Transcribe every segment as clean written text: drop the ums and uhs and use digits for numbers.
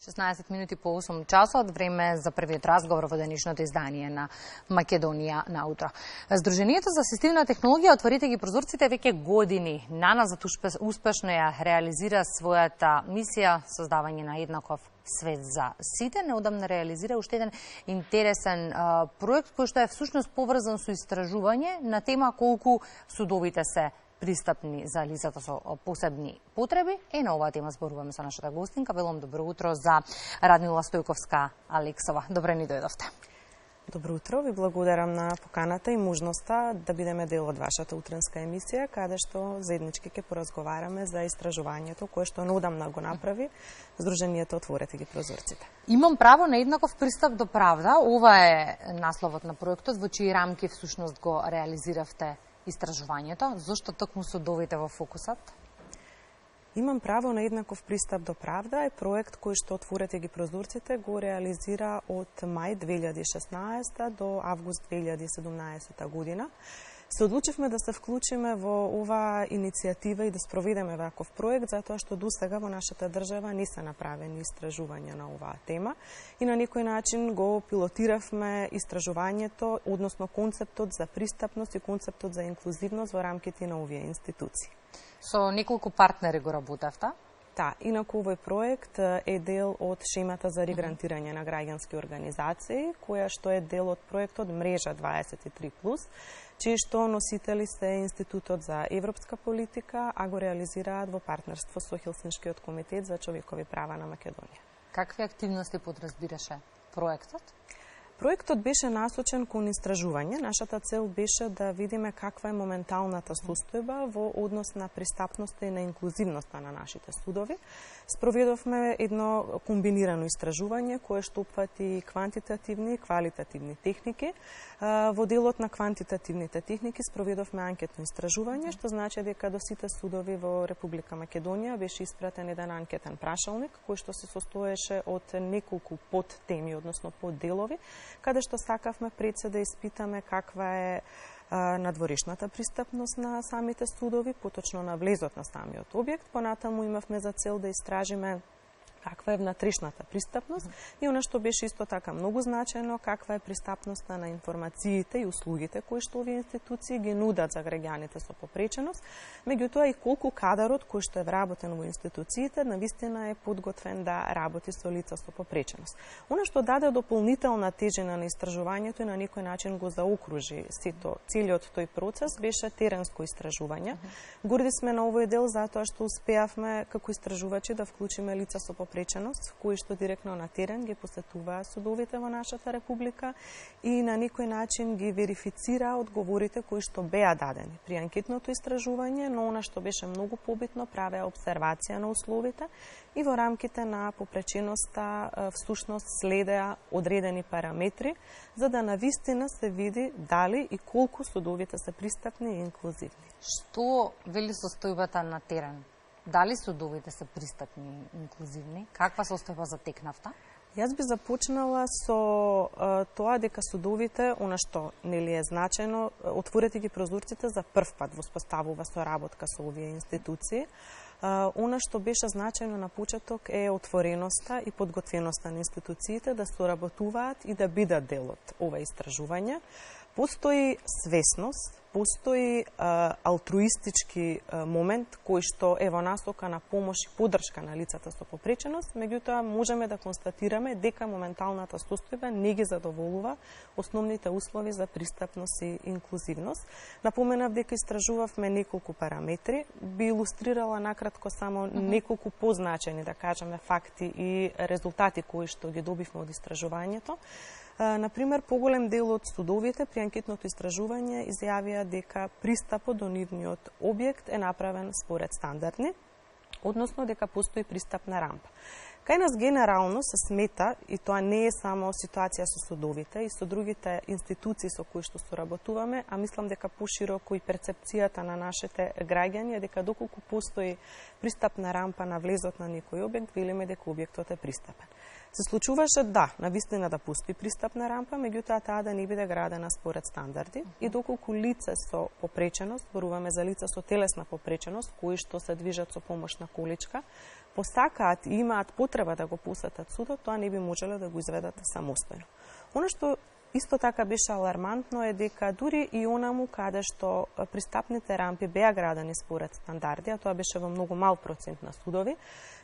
16 минути по 8 часот, време за првиот разговор во денешното издание на Македонија на утро. Сдруженијето за асистивна технологија Отворите ги прозорците веќе години наназад успешно ја реализира својата мисија создавање на еднаков свет за сите. Неодамна реализира уште еден интересен проект кој што е всушност поврзан со истражување на тема колку судовите се пристапни за лицата со посебни потреби. На оваа тема зборуваме со нашата гостинка. Велом добро утро за Радмила Стојковска-Алексова. Добре ни дојдовте. Добро утро, ви благодарам на поканата и можноста да бидеме дел од вашата утренска емисија, каде што заеднички ќе поразговараме за истражувањето кое што неодамна го направи Сдруженијето Отворете ги прозорците. Имам право на еднаков пристап до правда. Ова е насловот на проектот, во чии рамки всушност го реализиравте истражувањето. Зошто токму судовите во фокусот? Имам право на еднаков пристап до правда е проект кој што Отворете ги прозорците го реализира од мај 2016 до август 2017 година. Се одлучивме да се вклучиме во оваа иницијатива и да спроведеме ваков проект, затоа што досега во нашата држава не се направени истражувања на оваа тема и на некој начин го пилотиравме истражувањето, односно концептот за пристапност и концептот за инклузивност во рамките на овие институции. Со неколку партнери го работевте? Да, инаку овој проект е дел од шемата за регрантирање на граѓански организации, која што е дел од проектот Мрежа 23+, чии што носители се Институтот за европска политика, а го реализираат во партнерство со Хелсиншкиот комитет за човекови права на Македонија. Какви активности подразбираше проектот? Проектот беше насочен кон истражување. Нашата цел беше да видиме каква е моменталната состојба во однос на пристапноста и на инклузивноста на нашите судови. Спроведовме едно комбинирано истражување кое што опфати квантитативни и квалитативни техники. Во делот на квантитативните техники спроведовме анкетно истражување, што значи дека до сите судови во Република Македонија беше испратен еден анкетен прашалник кој што се состоеше од неколку подтеми, односно подделови, каде што сакавме пред се да испитаме каква е надворешната пристапност на самите судови, поточно на влезот на самиот објект. Понатаму имавме за цел да истражиме каква е внатрешната пристапност и она што беше исто така многу значајно, каква е пристапноста на информациите и услугите кои што овие институции ги нудат за граѓаните со попреченост, меѓутоа и колку кадарот кој што е вработен во институциите навистина е подготвен да работи со лица со попреченост. Она што даде дополнителна тежина на истражувањето и на некој начин го заокружи целиот тој процес беше теренско истражување. Горди сме на овој дел затоа што успеавме како истражувачи да вклучиме лица со попреченост кои што директно на терен ги посетуваа судовите во нашата република и на некој начин ги верифицира одговорите кои што беа дадени при анкетното истражување, но она што беше многу побитно правеа обсервација на условите и во рамките на попреченоста всушност следеа одредени параметри за да навистина се види дали и колку судовите се пристапни и инклузивни. Што вели состојбата на терен? Дали судовите се пристапни и инклузивни? Каква состојба затекнавта? Јас би започнала со тоа дека судовите, она што нели е значајно, Отворете ги прозорците за прв пат воспоставува соработка со овие институции. Она што беше значајно на почеток е отвореноста и подготвеноста на институциите да соработуваат и да бидат дел од ова истражување. Постои свесност, постои алтруистички момент кој што е во насока на помош и поддршка на лицата со попреченост, меѓутоа можеме да констатираме дека моменталната состојба не ги задоволува основните услови за пристапност и инклузивност. Напоменав дека истражувавме неколку параметри, би илустрирала накратко само неколку позначени, да кажеме, факти и резултати кои што ги добивме од истражувањето. Например, поголем дел од судовите при анкетното истражување изјавија дека пристапот до нивниот објект е направен според стандардни, односно дека постои пристапна рампа. Кај нас генерално се смета, и тоа не е само ситуација со судовите и со другите институции со кои што соработуваме, а мислам дека пошироко и перцепцијата на нашите граѓани е дека доколку постои пристапна рампа на влезот на некој објект, велиме дека објектот е пристапен. Се случуваше навистина да постои пристапна рампа, меѓутоа таа да не биде градена според стандарди и доколку лице со попреченост, зборуваме за лица со телесна попреченост, кои што се движат со помош на количка, посакаат и имаат потреба да го посетат судот, тоа не би можеле да го изведат самостојно. Она што исто така беше алармантно е дека дури и онаму каде што пристапните рампи беа градени според стандарди, а тоа беше во многу мал процент на судови,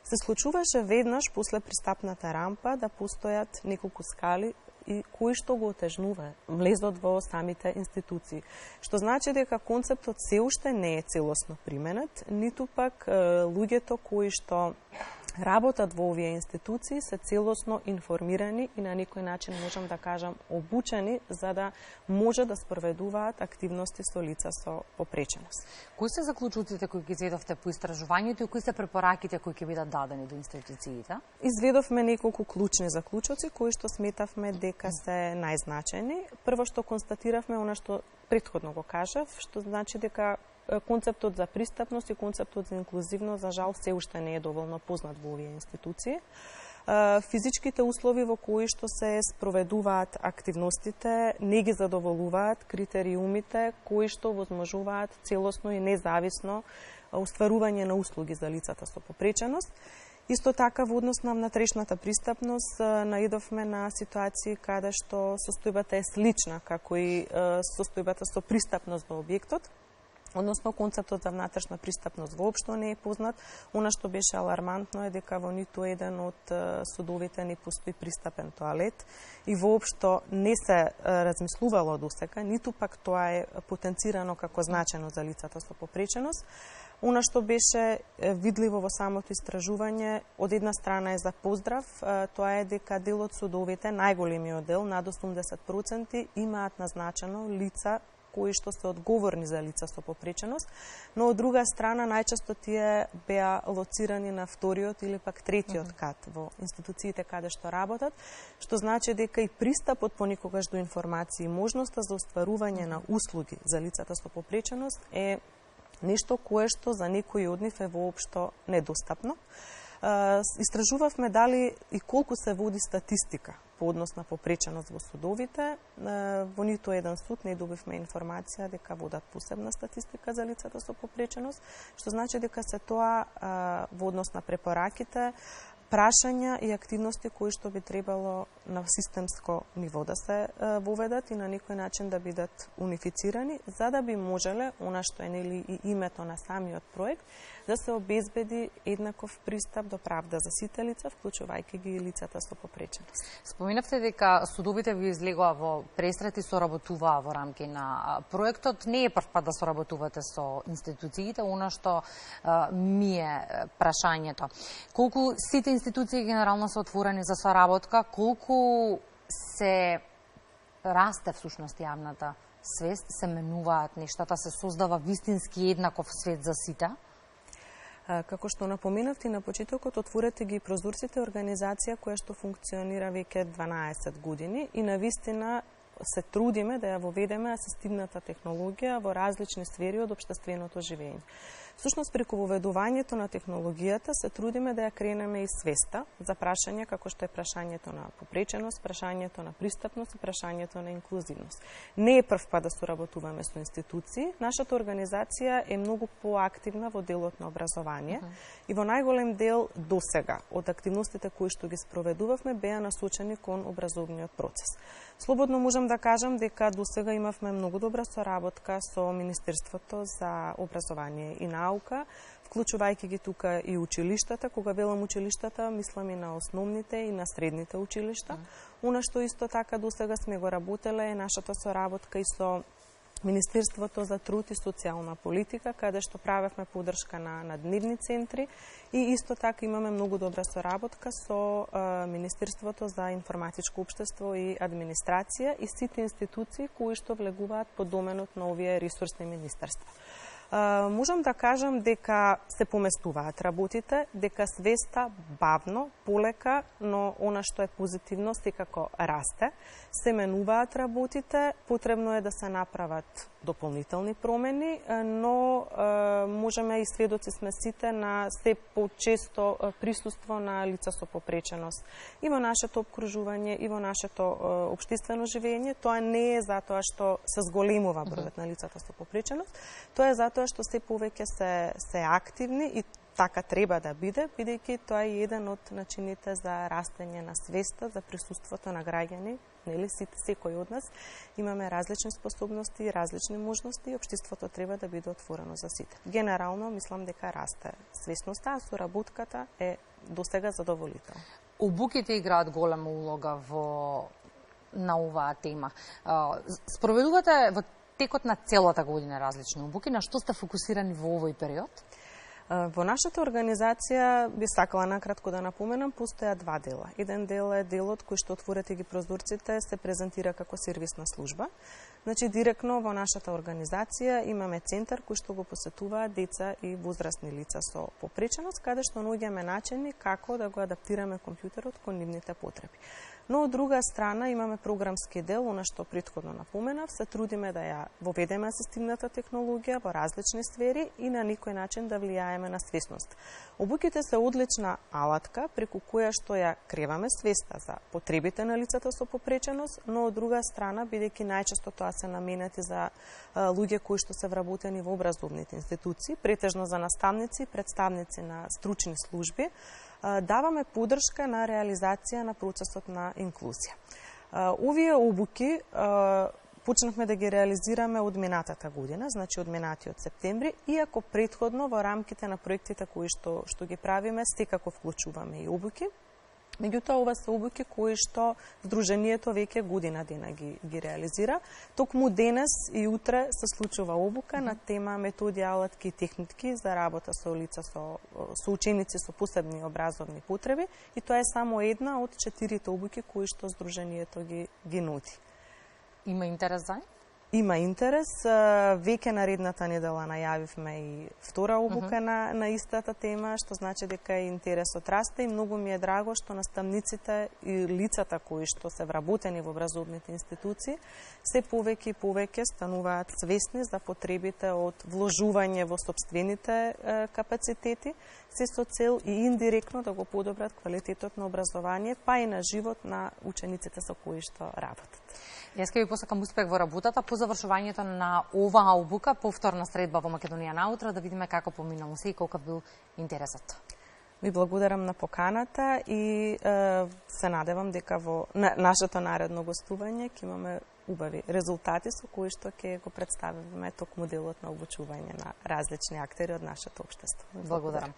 се случуваше веднаш после пристапната рампа да постојат неколку скали и кои што го отежнува влезот во самите институции. Што значи дека концептот се уште не е целосно применет, ниту пак луѓето кои што работат во овие институции се целосно информирани и на некој начин можам да кажам обучени за да може да спроведуваат активности со лица со попреченост. Кои се заклучоците кои ги изведовте по истражувањето и кои се препораките кои ќе бидат дадени до институциите? Изведовме неколку клучни заклучоци кои што сметавме дека се најзначајни. Прво што констатиравме она што претходно го кажав, што значи дека концептот за пристапност и концептот за инклузивност, за жал, се уште не е доволно познат во овие институции. Физичките услови во кои што се спроведуваат активностите не ги задоволуваат критериумите кои што возможуваат целосно и независно остварување на услуги за лицата со попреченост. Исто така, во однос на внатрешната пристапност, наидовме на ситуации каде што состојбата е слична, како и состојбата со пристапност до објектот, односно концептот за внатрешна пристапност воопшто не е познат. Она што беше алармантно е дека во ниту еден од судовите не постои пристапен тоалет и воопшто не се размислувало досека, ниту пак тоа е потенцирано како значено за лицата со попреченост. Она што беше видливо во самото истражување, од една страна е за поздрав, тоа е дека дел од судовите, најголемиот дел, над 80%, имаат назначено лица кои што се одговорни за лица со попреченост, но од друга страна најчесто тие беа лоцирани на вториот или пак третиот кат во институциите каде што работат, што значи дека и пристапот понекогаш до информации и можноста за остварување на услуги за лицата со попреченост е нешто кое што за некои од нив е воопшто недостапно. Истражувавме дали и колку се води статистика по однос на попреченост во судовите. Во ниту еден суд не добивме информација дека водат посебна статистика за лицата со попреченост, што значи дека се тоа во однос на препораките, прашања и активности кои што би требало на системско ниво да се воведат и на некој начин да бидат унифицирани, за да би можеле, она што е нели и името на самиот проект, да се обезбеди еднаков пристап до правда за сите лица, вклучувајќи ги и лицата со попреченост. Споминавте дека судовите ви излегоа во пресрет и соработуваа во рамки на проектот. Не е прв пат да соработувате со институциите, она што ми е прашањето. Колку сите институции генерално се отворени за соработка, колку се расте всушност јавната свест, се менуваат нештата, се создава вистински еднаков свет за сите? Како што напоменавте на почетокот, Отворете ги прозорците организација која што функционира веќе 12 години и навистина се трудиме да ја воведеме асистивната технологија во различни сфери од општественото живење. Всушност, преку воведувањето на технологијата се трудиме да ја кренеме и свеста за прашања како што е прашањето на попреченост, прашањето на пристапност и прашањето на инклузивност. Не е прв пат да соработуваме со институции. Нашата организација е многу поактивна во делот на образование и во најголем дел досега од активностите кои што ги спроведувавме беа насочени кон образовниот процес. Слободно можам да кажам дека досега имавме многу добра соработка со Министерството за образование и наука, вклучувајќи ги тука и училиштата. Кога велам училиштата, мислам и на основните и на средните училишта. Она што исто така досега сме го работеле е нашата соработка и со Министерството за труд и социјална политика, каде што правевме поддршка на дневни центри и исто така имаме многу добра соработка со Министерството за информатичко општество и администрација и сите институции кои што влегуваат под доменот на овие ресурсни министерства. Можам да кажам дека се поместуваат работите, дека свеста бавно, полека, но она што е позитивно секако расте. Се менуваат работите, потребно е да се направат дополнителни промени, но можеме и сведоци сме сите на се почесто присуство на лица со попреченост и во нашето обкружување и во нашето општествено живење. Тоа не е затоа што се зголемува бројот на лицата со попреченост, тоа е затоа што се повеќе се активни и така треба да биде, бидејќи тоа е еден од начините за растење на свеста, за присуството на граѓани, нели секој од нас имаме различни способности и различни можности и општеството треба да биде отворено за сите. Генерално мислам дека расте свесноста, а соработката е досега задоволителна. Обуките играат голема улога на оваа тема. Спроведувате во текот на целата година различни обуки, на што сте фокусирани во овој период? Во нашата организација би сакала накратко да напоменам, постојат два дела. Еден дел е делот кој што отворете ги прозорците се презентира како сервисна служба. Значи директно во нашата организација имаме центар кој што го посетуваат деца и возрастни лица со попреченост, каде што наоѓаме начини како да го адаптираме компјутерот кон нивните потреби. Но од друга страна имаме програмски дел, она што претходно напоменав, се трудиме да ја воведеме асистивната технологија во различни сфери и на некој начин да влијаеме на свесност. Обуките се одлична алатка преку која што ја креваме свеста за потребите на лицата со попреченост, но од друга страна, бидејќи најчесто тоа се наменети за луѓе кои што се вработени во образовните институции, претежно за наставници, представници на стручни служби, даваме поддршка на реализација на процесот на инклузија. Овие обуки почнавме да ги реализираме од минатата година, значи од минатиот септември, иако претходно во рамките на проектите кои што ги правиме, секако вклучуваме и обуки. Меѓутоа, ова се обуки кои што Сдруженијето веќе година дена ги реализира. Токму денес и утре се случува обука на тема методи, алатки и техники за работа со лица со ученици со посебни образовни потреби, и тоа е само една од 4 обуки кои што Сдруженијето ги нуди. Има интерес за? Има интерес. Веќе наредната недела најавивме и втора обука на истата тема, што значи дека интересот расте, и многу ми е драго што наставниците и лицата кои што се вработени во образовните институции се повеќе и повеќе стануваат свесни за потребите од вложување во сопствените капацитети, се со цел и индиректно да го подобрат квалитетот на образование, па и на живот на учениците со кои што работат. Јас ке ви посакам успех во работата. По завршувањето на оваа обука, повторна средба во Македонија наутро, да видиме како поминало се и колку бил интересот. Ви благодарам на поканата и се надевам дека во нашето наредно гостување ќе имаме убави резултати со кои што ќе го представиме токму делот на обучување на различни актери од нашето општество. Благодарам.